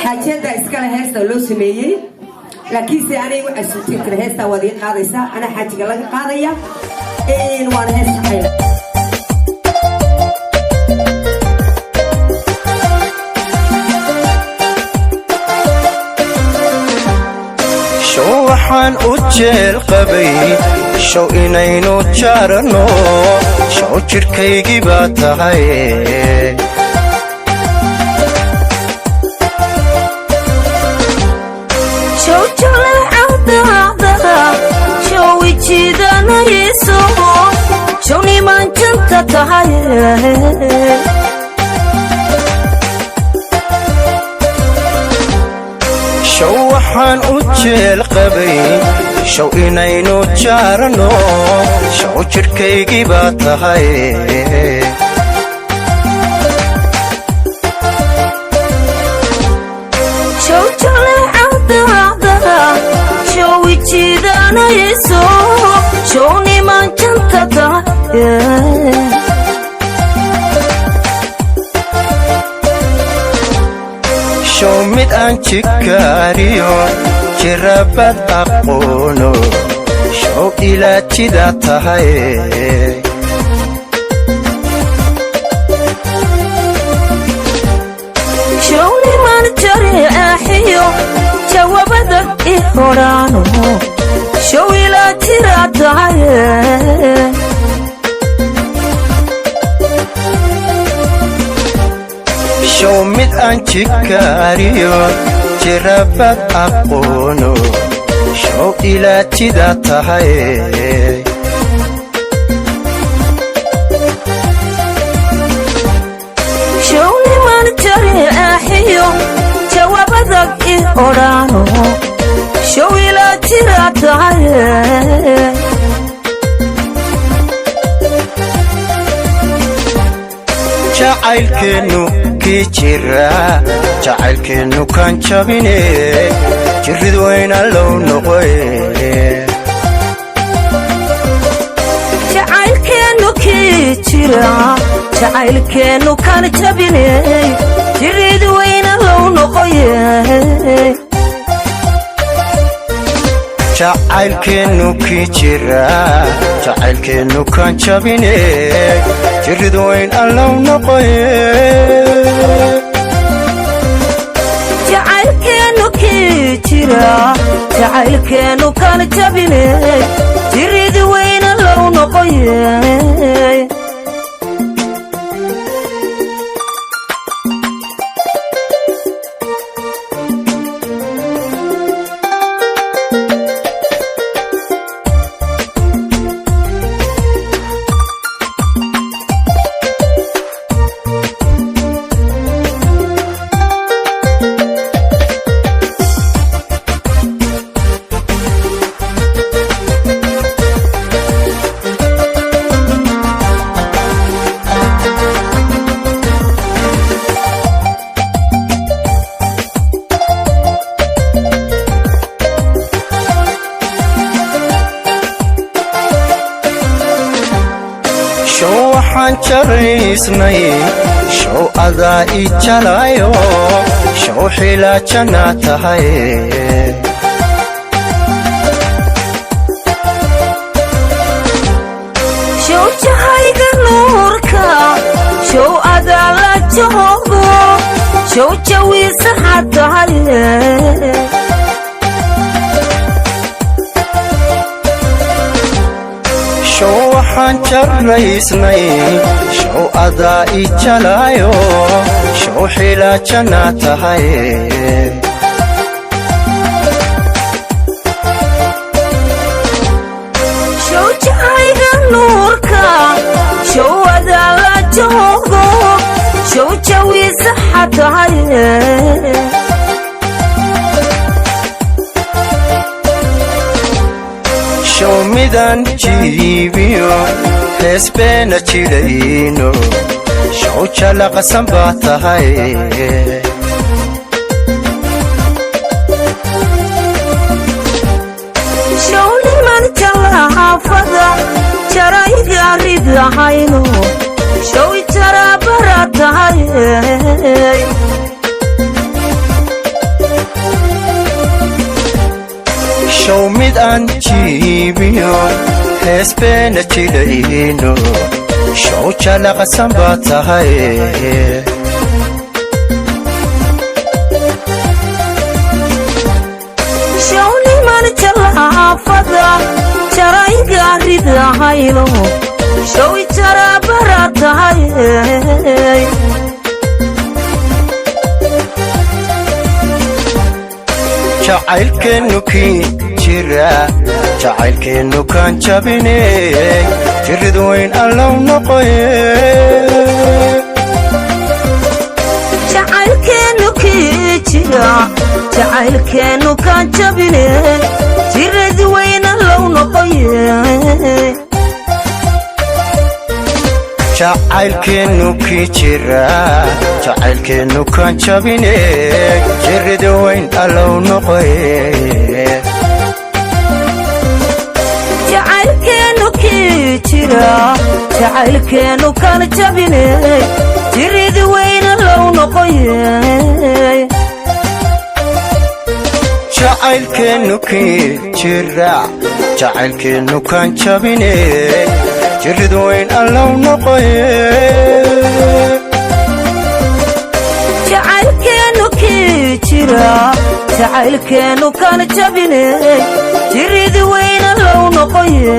حاجة إسكال هستا لو سمية لكن سأنا أسوتي كره هستا ودي قاضيسا أنا حاجة لك قاضية إن وان هستا حيل شو وحن أجل قبي شو إنينو جارنو شو شركي جباتهاي شو جل عودا شو وجدنا يسوع شو نيمان كنت تهاي شو وحن أجل قبي شو إنينو جارنو شو شركي جباتهاي شو جل عودا شو وجدنا يسوع شو نيمان كنت تهاي شو مد أنشكاريو جربت أقونو شو إلى تداتهاي شو نيمان جري أحيو جوابك إهرانو شو إلى تداتهاي شو مد أنشكاريو جربت أقونو شو إلى تداتهاي شو نيمان جري أحيو جوابك إهرانو شو إلى تداتهاي jacaylkeenu kii jira jacaylkeenu kan jabine jirid weyna low noqoye jacaylkeenu kii jira jacaylkeenu kan jabine jirid weyna low noqoye jacaylkeenu kii jira jacaylkeenu kan jabine jirid weyn allow noqoye jacaylkeenu kii jira jacaylkeenu kan jabine jirid weyna low noqoye شو وحن جريسني شو أذى إجلايو شو حلا جناتهاي شو جهايق نوركا شو أذى لجهوغو شو جوي صحتهاي شو وحن جريسني شو أذى إجلايو شو حلا جناتهاي شو جهايق نوركا شو أذى لجهوغو شو جوي صحتهاي شو ميدان جيبيو حسبنا جيرينو شو شلق سنباتهاي شو نيمان جلا حافظة جرايق ريدهاينو شو ترى براتهاي mid aan jiibiyo hees beena jidhayno show jalaqsan baa tahay shawniman jalaafada jarayga ridahayno showi jara baratahay jacaylkeenu kii jira jacaylkeenu kaan jabine jirid weyn allow noqoye jacaylkeenu kii jira jacaylkeenu kaan jabine jirid weyn allow noqoye jacaylkeenu kii jira jacaylkeenu kaan jabine jirid weyn allow noqoye jacaylkeenu kii jira jacaylkeenu kaan jabine jirid weyn allow noqoye jacaylkeenu kii jira jacaylkeenu kaan jabine jirid weyn allow noqoye jacaylkeenu kii jira jacaylkeenu kaan jabine jirid weyn allow noqoye